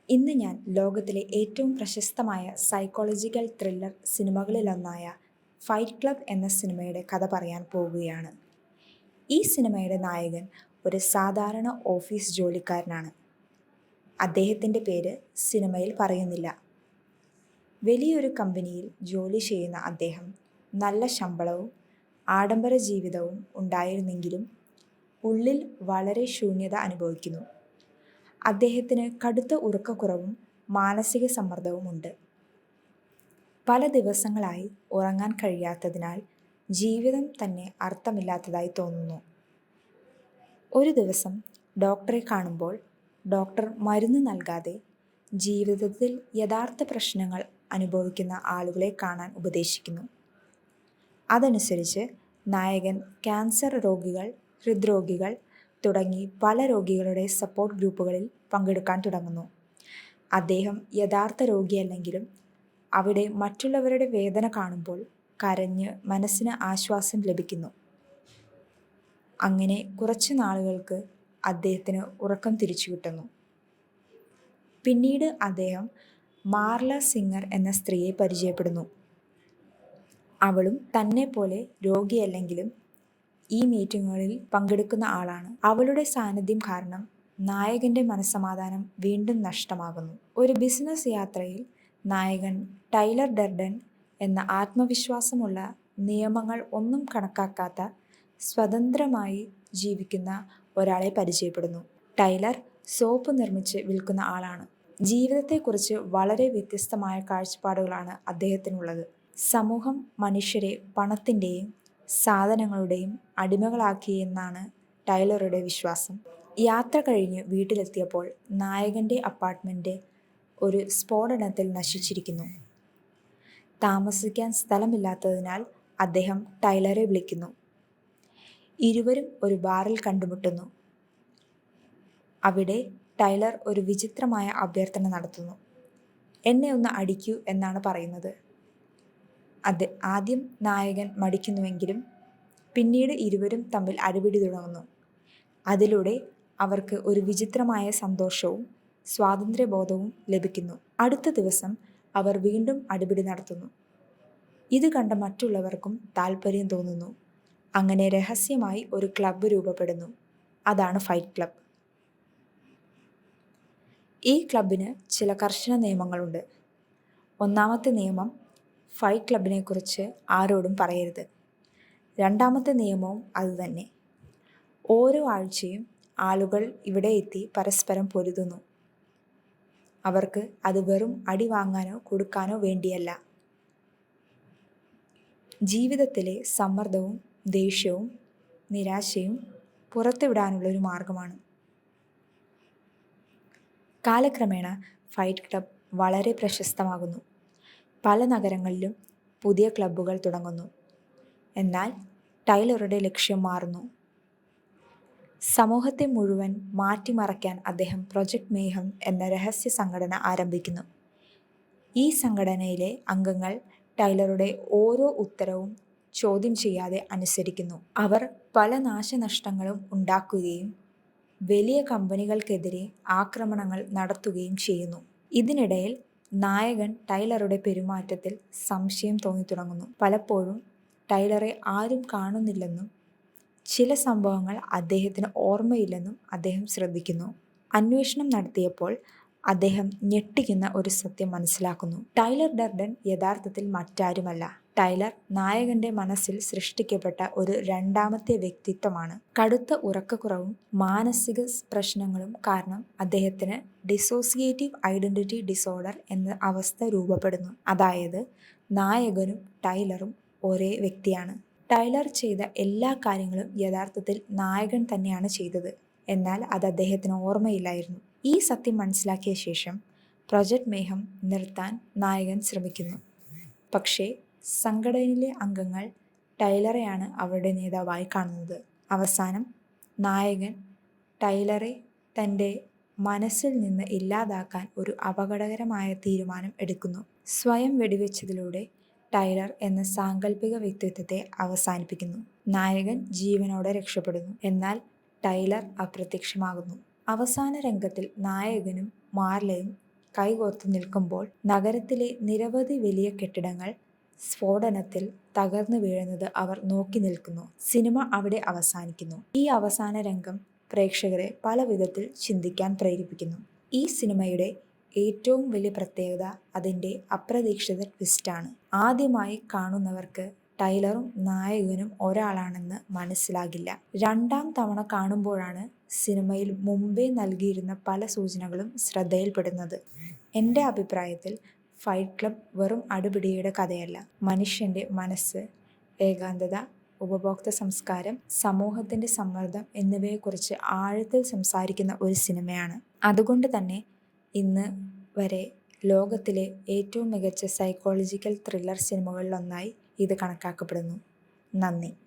ഇന്ന് ഞാൻ ലോകത്തിലെ ഏറ്റവും പ്രശസ്തമായ സൈക്കോളജിക്കൽ ത്രില്ലർ സിനിമകളിലൊന്നായ ഫൈറ്റ് ക്ലബ് എന്ന സിനിമയുടെ കഥ പറയാൻ പോകുകയാണ്. ഈ സിനിമയുടെ നായകൻ ഒരു സാധാരണ ഓഫീസ് ജോലിക്കാരനാണ്. അദ്ദേഹത്തിൻ്റെ പേര് സിനിമയിൽ പറയുന്നില്ല. വലിയൊരു കമ്പനിയിൽ ജോലി ചെയ്യുന്ന അദ്ദേഹം നല്ല ശമ്പളവും ആഡംബര ജീവിതവും ഉണ്ടായിരുന്നെങ്കിലും ഉള്ളിൽ വളരെ ശൂന്യത അനുഭവിക്കുന്നു. അദ്ദേഹത്തിന് കടുത്ത ഉറക്കക്കുറവും മാനസിക സമ്മർദ്ദവുമുണ്ട്. പല ദിവസങ്ങളായി ഉറങ്ങാൻ കഴിയാത്തതിനാൽ ജീവിതം തന്നെ അർത്ഥമില്ലാത്തതായി തോന്നുന്നു. ഒരു ദിവസം ഡോക്ടറെ കാണുമ്പോൾ ഡോക്ടർ മരുന്ന് നൽകാതെ ജീവിതത്തിൽ യഥാർത്ഥ പ്രശ്നങ്ങൾ അനുഭവിക്കുന്ന ആളുകളെ കാണാൻ ഉപദേശിക്കുന്നു. അതനുസരിച്ച് നായകൻ ക്യാൻസർ രോഗികൾ, ഹൃദ്രോഗികൾ തുടങ്ങി പല രോഗികളുടെ സപ്പോർട്ട് ഗ്രൂപ്പുകളിൽ പങ്കെടുക്കാൻ തുടങ്ങുന്നു. അദ്ദേഹം യഥാർത്ഥ രോഗിയല്ലെങ്കിലും അവിടെ മറ്റുള്ളവരുടെ വേദന കാണുമ്പോൾ കരഞ്ഞ് മനസ്സിന് ആശ്വാസം ലഭിക്കുന്നു. അങ്ങനെ കുറച്ച് നാളുകൾക്ക് അദ്ദേഹത്തിന് ഉറക്കം തിരിച്ചു കിട്ടുന്നു. പിന്നീട് അദ്ദേഹം മാർല സിംഗർ എന്ന സ്ത്രീയെ പരിചയപ്പെടുന്നു. അവളും തന്നെ പോലെ രോഗിയല്ലെങ്കിലും ഈ മീറ്റിങ്ങുകളിൽ പങ്കെടുക്കുന്ന ആളാണ്. അവളുടെ സാന്നിധ്യം കാരണം നായകന്റെ മനസ്സമാധാനം വീണ്ടും നഷ്ടമാകുന്നു. ഒരു ബിസിനസ് യാത്രയിൽ നായകൻ ടൈലർ ഡെർഡൻ എന്ന ആത്മവിശ്വാസമുള്ള, നിയമങ്ങൾ ഒന്നും കണക്കാക്കാത്ത, സ്വതന്ത്രമായി ജീവിക്കുന്ന ഒരാളെ പരിചയപ്പെടുന്നു. ടൈലർ സോപ്പ് നിർമ്മിച്ച് വിൽക്കുന്ന ആളാണ്. ജീവിതത്തെക്കുറിച്ച് വളരെ വ്യത്യസ്തമായ കാഴ്ചപ്പാടുകളാണ് അദ്ദേഹത്തിനുള്ളത്. സമൂഹം മനുഷ്യരെ പണത്തിൻ്റെയും സാധനങ്ങളുടെയും അടിമകളാക്കിയെന്നാണ് ടൈലറുടെ വിശ്വാസം. യാത്ര കഴിഞ്ഞ് വീട്ടിലെത്തിയപ്പോൾ നായകൻ്റെ അപ്പാർട്ട്മെൻറ്റ് ഒരു സ്ഫോടനത്തിൽ നശിച്ചിരിക്കുന്നു. താമസിക്കാൻ സ്ഥലമില്ലാത്തതിനാൽ അദ്ദേഹം ടൈലറെ വിളിക്കുന്നു. ഇരുവരും ഒരു ബാറിൽ കണ്ടുമുട്ടുന്നു. അവിടെ ടൈലർ ഒരു വിചിത്രമായ അഭ്യർത്ഥന നടത്തുന്നു. എന്നെ ഒന്ന് അടിക്കൂ എന്നാണ് പറയുന്നത്. ആദ്യം നായകൻ മടിക്കുന്നുവെങ്കിലും പിന്നീട് ഇരുവരും തമ്മിൽ അടിപിടി തുടങ്ങുന്നു. അതിലൂടെ അവർക്ക് ഒരു വിചിത്രമായ സന്തോഷവും സ്വാതന്ത്ര്യബോധവും ലഭിക്കുന്നു. അടുത്ത ദിവസം അവർ വീണ്ടും അടിപിടി നടത്തുന്നു. ഇത് കണ്ട മറ്റുള്ളവർക്കും താല്പര്യം തോന്നുന്നു. അങ്ങനെ രഹസ്യമായി ഒരു ക്ലബ്ബ് രൂപപ്പെടുന്നു. അതാണ് ഫൈറ്റ് ക്ലബ്. ഈ ക്ലബിന് ചില കർശന നിയമങ്ങളുണ്ട്. ഒന്നാമത്തെ നിയമം, ഫൈറ്റ് ക്ലബിനെക്കുറിച്ച് ആരോടും പറയരുത്. രണ്ടാമത്തെ നിയമവും അതുതന്നെ. ഓരോ ആഴ്ചയും ആളുകൾ ഇവിടെ എത്തി പരസ്പരം പൊരുതുന്നു. അവർക്ക് അത് വെറും അടി വാങ്ങാനോ കൊടുക്കാനോ വേണ്ടിയല്ല. ജീവിതത്തിലെ സമ്മർദ്ദവും ദേഷ്യവും നിരാശയും പുറത്തുവിടാനുള്ളൊരു മാർഗമാണ്. കാലക്രമേണ ഫൈറ്റ് ക്ലബ് വളരെ പ്രശസ്തമാകുന്നു. പല നഗരങ്ങളിലും പുതിയ ക്ലബ്ബുകൾ തുടങ്ങുന്നു. എന്നാൽ ടൈലറുടെ ലക്ഷ്യം മാറുന്നു. സമൂഹത്തെ മുഴുവൻ മാറ്റിമറിക്കാൻ അദ്ദേഹം പ്രൊജക്ട് മേഹം എന്ന രഹസ്യ സംഘടന ആരംഭിക്കുന്നു. ഈ സംഘടനയിലെ അംഗങ്ങൾ ടൈലറുടെ ഓരോ ഉത്തരവും ചോദ്യം ചെയ്യാതെ അനുസരിക്കുന്നു. അവർ പല നാശനഷ്ടങ്ങളും ഉണ്ടാക്കുകയും വലിയ കമ്പനികൾക്കെതിരെ ആക്രമണങ്ങൾ നടത്തുകയും ചെയ്യുന്നു. ഇതിനിടയിൽ നായകൻ ടൈലറുടെ പെരുമാറ്റത്തിൽ സംശയം തോന്നിത്തുടങ്ങുന്നു. പലപ്പോഴും ടൈലറെ ആരും കാണുന്നില്ലെന്നും ചില സംഭവങ്ങൾ അദ്ദേഹത്തിന് ഓർമ്മയില്ലെന്നും അദ്ദേഹം ശ്രദ്ധിക്കുന്നു. അന്വേഷണം നടത്തിയപ്പോൾ അദ്ദേഹം ഞെട്ടിക്കുന്ന ഒരു സത്യം മനസ്സിലാക്കുന്നു. ടൈലർ ഡെർഡൻ യഥാർത്ഥത്തിൽ മറ്റാരുമല്ല. ടൈലർ നായകന്റെ മനസ്സിൽ സൃഷ്ടിക്കപ്പെട്ട ഒരു രണ്ടാമത്തെ വ്യക്തിത്വമാണ്. കടുത്ത ഉറക്കക്കുറവും മാനസിക പ്രശ്നങ്ങളും കാരണം അദ്ദേഹത്തിന് ഡിസോസിയേറ്റീവ് ഐഡന്റിറ്റി ഡിസോർഡർ എന്ന അവസ്ഥ രൂപപ്പെടുന്നു. അതായത് നായകനും ടൈലറും ഒരേ വ്യക്തിയാണ്. ടൈലർ ചെയ്ത എല്ലാ കാര്യങ്ങളും യഥാർത്ഥത്തിൽ നായകൻ തന്നെയാണ് ചെയ്തത്. എന്നാൽ അത് അദ്ദേഹത്തിന് ഓർമ്മയില്ലായിരുന്നു. ഈ സത്യം മനസ്സിലാക്കിയ ശേഷം പ്രൊജക്ട് മേഹം നിർത്താൻ നായകൻ ശ്രമിക്കുന്നു. പക്ഷേ സംഘടനയിലെ അംഗങ്ങൾ ടൈലറെയാണ് അവരുടെ നേതാവായി കാണുന്നത്. അവസാനം നായകൻ ടൈലറെ തൻ്റെ മനസ്സിൽ നിന്ന് ഇല്ലാതാക്കാൻ ഒരു അപകടകരമായ തീരുമാനം എടുക്കുന്നു. സ്വയം വെടിവെച്ചതിലൂടെ ടൈലർ എന്ന സാങ്കല്പിക വ്യക്തിത്വത്തെ അവസാനിപ്പിക്കുന്നു. നായകൻ ജീവനോടെ രക്ഷപ്പെടുന്നു. എന്നാൽ ടൈലർ അപ്രത്യക്ഷമാകുന്നു. അവസാന രംഗത്തിൽ നായകനും മാർലയും കൈകോർത്ത് നിൽക്കുമ്പോൾ നഗരത്തിലെ നിരവധി വലിയ കെട്ടിടങ്ങൾ സ്ഫോടനത്തിൽ തകർന്നു വീഴുന്നത് അവർ നോക്കി നിൽക്കുന്നു. സിനിമ അവിടെ അവസാനിക്കുന്നു. ഈ അവസാന രംഗം പ്രേക്ഷകരെ പല വിധത്തിൽ ചിന്തിക്കാൻ പ്രേരിപ്പിക്കുന്നു. ഈ സിനിമയുടെ ഏറ്റവും വലിയ പ്രത്യേകത അതിൻ്റെ അപ്രതീക്ഷിത ട്വിസ്റ്റാണ്. ആദ്യമായി കാണുന്നവർക്ക് ടൈലറും നായകനും ഒരാളാണെന്ന് മനസ്സിലാകില്ല. രണ്ടാം തവണ കാണുമ്പോഴാണ് സിനിമയിൽ മുമ്പേ നൽകിയിരുന്ന പല സൂചനകളും ശ്രദ്ധയിൽപ്പെടുന്നത്. എൻ്റെ അഭിപ്രായത്തിൽ ഫൈറ്റ് ക്ലബ് വെറും അടിപിടിയുടെ കഥയല്ല. മനുഷ്യൻ്റെ മനസ്സ്, ഏകാന്തത, ഉപഭോക്തൃ സംസ്കാരം, സമൂഹത്തിൻ്റെ സമ്മർദ്ദം എന്നിവയെക്കുറിച്ച് ആഴത്തിൽ സംസാരിക്കുന്ന ഒരു സിനിമയാണ്. അതുകൊണ്ട് തന്നെ ഇന്ന് വരെ ലോകത്തിലെ ഏറ്റവും മികച്ച സൈക്കോളജിക്കൽ ത്രില്ലർ സിനിമകളിലൊന്നായി ഇത് കണക്കാക്കപ്പെടുന്നു. നന്ദി.